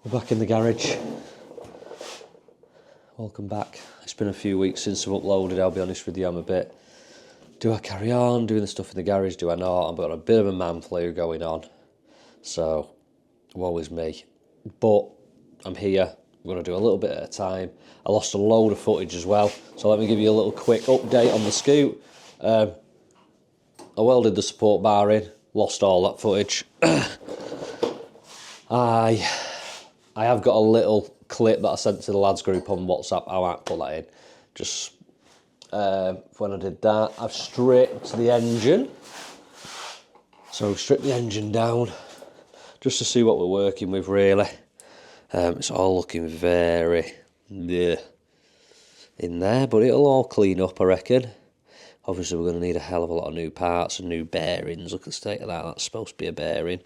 We're back in the garage. Welcome back. It's been a few weeks since I've uploaded, I'll be honest with you. I'm a bit... Do I carry on doing the stuff in the garage? Do I not? I've got a bit of a man flu going on. So, woe is me. But I'm here. I'm going to do a little bit at a time. I lost a load of footage as well. So let me give you a little quick update on the scoot. I welded the support bar in. Lost all that footage. I have got a little clip that I sent to the lads group on WhatsApp. I might put that in. Just when I did that, I've stripped the engine. So I've stripped the engine down just to see what we're working with, really. It's all looking very in there, but it'll all clean up, I reckon. Obviously, we're going to need a hell of a lot of new parts and new bearings. Look at the state of that. That's supposed to be a bearing.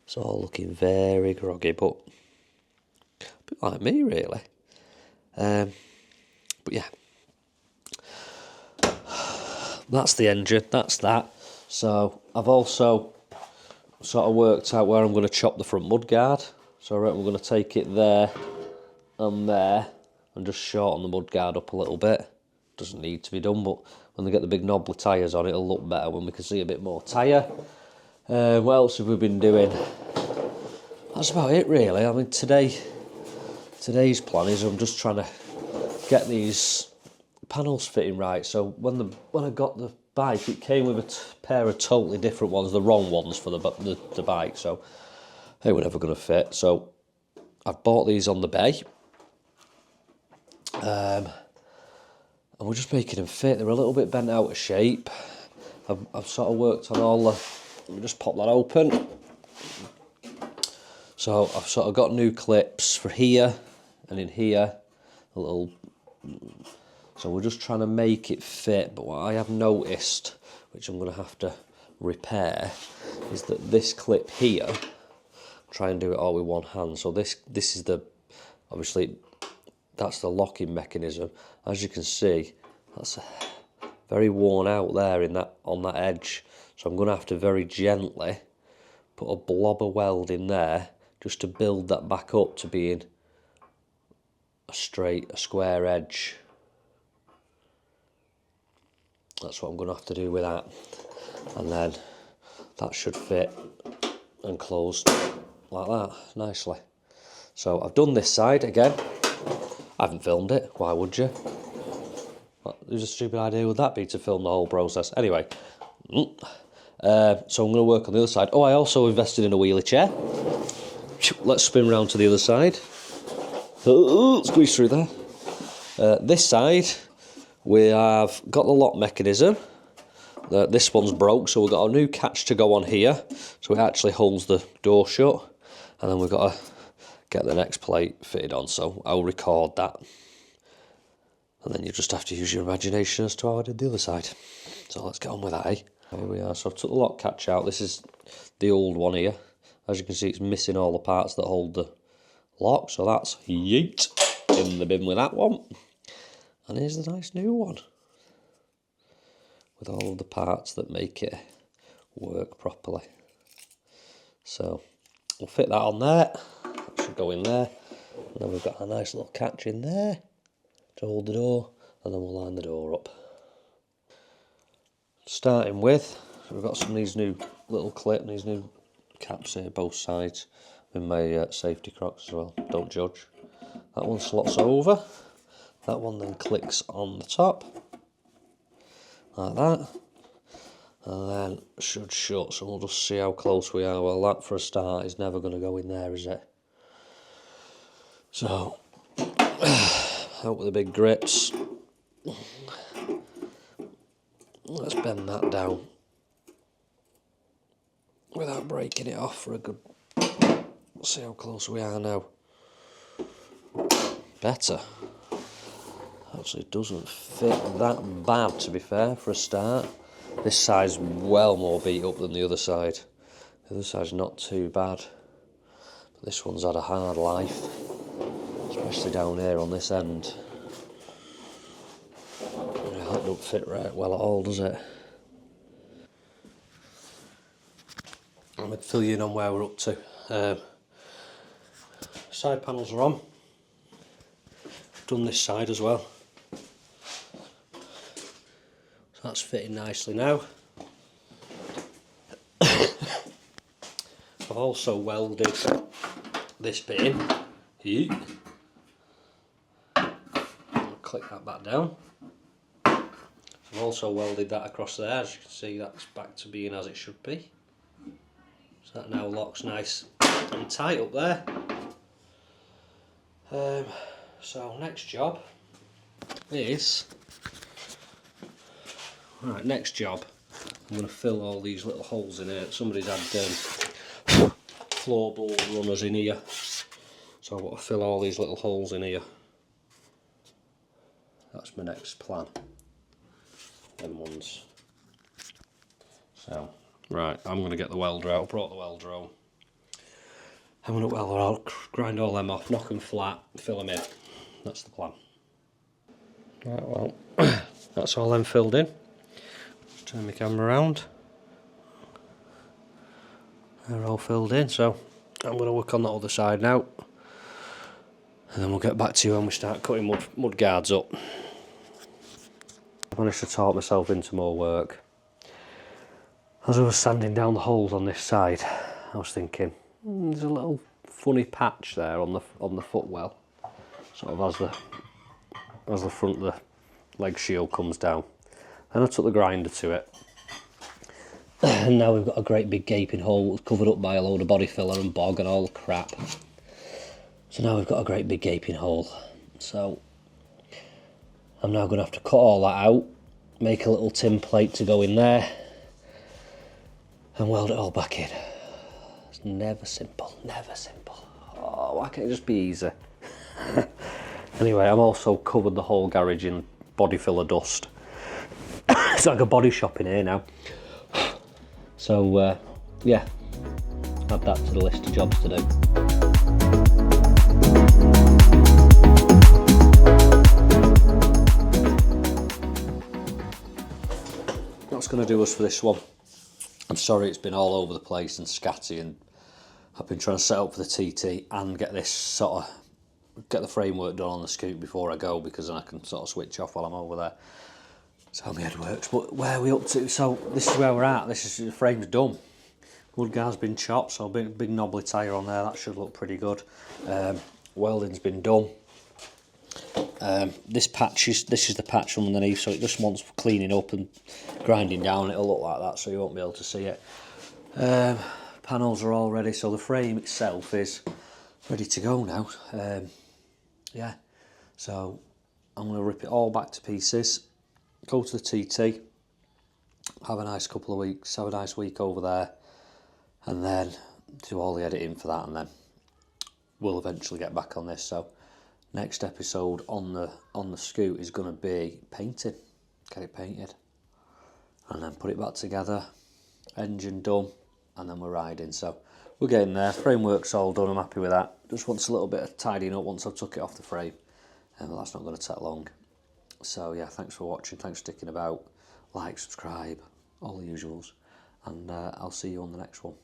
It's all looking very groggy, but a bit like me, really. But yeah, that's the engine, that's that. So I've also sort of worked out where I'm going to chop the front mudguard. So I reckon we're going to take it there and just shorten the mudguard up a little bit. Doesn't need to be done, but when they get the big knobbly tyres on, it'll look better when we can see a bit more tyre. What else have we been doing? That's about it, really. I mean, today's plan is I'm just trying to get these panels fitting right. So when I got the bike, it came with a pair of totally different ones, the wrong ones for the bike. So they were never going to fit. So I've bought these on the bay, and we're just making them fit. They're a little bit bent out of shape. I've sort of worked on all the. Let me just pop that open. So I've sort of got new clips for here and in here, a little. So we're just trying to make it fit. But what I have noticed, which I'm going to have to repair, is that this clip here, try and do it all with one hand. So this is the, obviously, that's the locking mechanism. As you can see, that's very worn out there on that edge. So I'm going to have to very gently put a blob of weld in there just to build that back up to being a square edge. That's what I'm going to have to do with that. And then that should fit and close like that, nicely. So I've done this side again. I haven't filmed it, why would you? Whose a stupid idea would that be to film the whole process? Anyway, so I'm going to work on the other side. Oh, I also invested in a wheelie chair. Let's spin round to the other side. Squeeze through there. This side, we have got the lock mechanism. This one's broke, so we've got a new catch to go on here. So it actually holds the door shut. And then we've got to get the next plate fitted on, so I'll record that. And then you just have to use your imagination as to how I did the other side. So let's get on with that, eh? Here we are. So I've took the lock catch out. This is the old one here. As you can see, it's missing all the parts that hold the lock. So that's yeet in the bin with that one. And here's the nice new one, with all of the parts that make it work properly. So we'll fit that on there. That should go in there. And then we've got a nice little catch in there to hold the door. And then we'll line the door up. Starting with, we've got some of these new little clips, these new caps here, both sides, with my safety crocs as well. Don't judge. That one slots over. That one then clicks on the top, like that, and then should shut. So we'll just see how close we are. Well, that for a start is never going to go in there, is it? So, out with the big grips. Let's bend that down without breaking it off for a good... Let's see how close we are now. Better. Actually, it doesn't fit that bad, to be fair, for a start. This side's well more beat up than the other side. The other side's not too bad. But this one's had a hard life, especially down here on this end. Yeah, that don't fit right well at all, does it? I'm going to fill you in on where we're up to. Side panels are on. Done this side as well. So that's fitting nicely now. I've also welded this bit in. I'll click that back down. I've also welded that across there. As you can see, that's back to being as it should be. So that now locks nice and tight up there. So next job is, right, next job, I'm going to fill all these little holes in here. Somebody's had floorboard runners in here, so I've got to fill all these little holes in here. That's my next plan. Them ones. So, right, I'm going to get the welder out. I brought the welder home. I'm going to weld it out, grind all them off, knock them flat, fill them in. That's the plan. Right, well, that's all them filled in. Turn my camera around. They're all filled in, so I'm going to work on that other side now. And then we'll get back to you when we start cutting mud guards up. I managed to talk myself into more work. As I was sanding down the holes on this side, I was thinking, there's a little funny patch there on the footwell, sort of as the front of the leg shield comes down. Then I took the grinder to it, and now we've got a great big gaping hole covered up by a load of body filler and bog and all the crap. So now we've got a great big gaping hole. So I'm now going to have to cut all that out, make a little tin plate to go in there, and weld it all back in. It's never simple, never simple. Oh, why can't it just be easy? Anyway, I'm also covered the whole garage in body filler dust. It's like a body shop in here now. So, yeah, add that to the list of jobs to do. That's going to do us for this one. I'm sorry it's been all over the place and scatty, and I've been trying to set up for the TT and get this get the framework done on the scoot before I go, because then I can sort of switch off while I'm over there. That's how my head works. But where are we up to? So this is where we're at. This is, the frame's done. Wood guard's been chopped, so big knobbly tyre on there. That should look pretty good. Welding's been done. This is the patch from underneath, so it just wants cleaning up and grinding down. It'll look like that, so you won't be able to see it. Panels are all ready, so the frame itself is ready to go now. Yeah, so I'm going to rip it all back to pieces, go to the TT, have a nice couple of weeks, have a nice week over there, and then do all the editing for that, and then we'll eventually get back on this. So next episode on the scoot is going to be painting, get it painted, and then put it back together, engine done, and then we're riding. So we're getting there. Framework's all done, I'm happy with that. Just wants a little bit of tidying up once I've took it off the frame, but that's not going to take long. So yeah, thanks for watching, thanks for sticking about, like, subscribe, all the usuals, and I'll see you on the next one.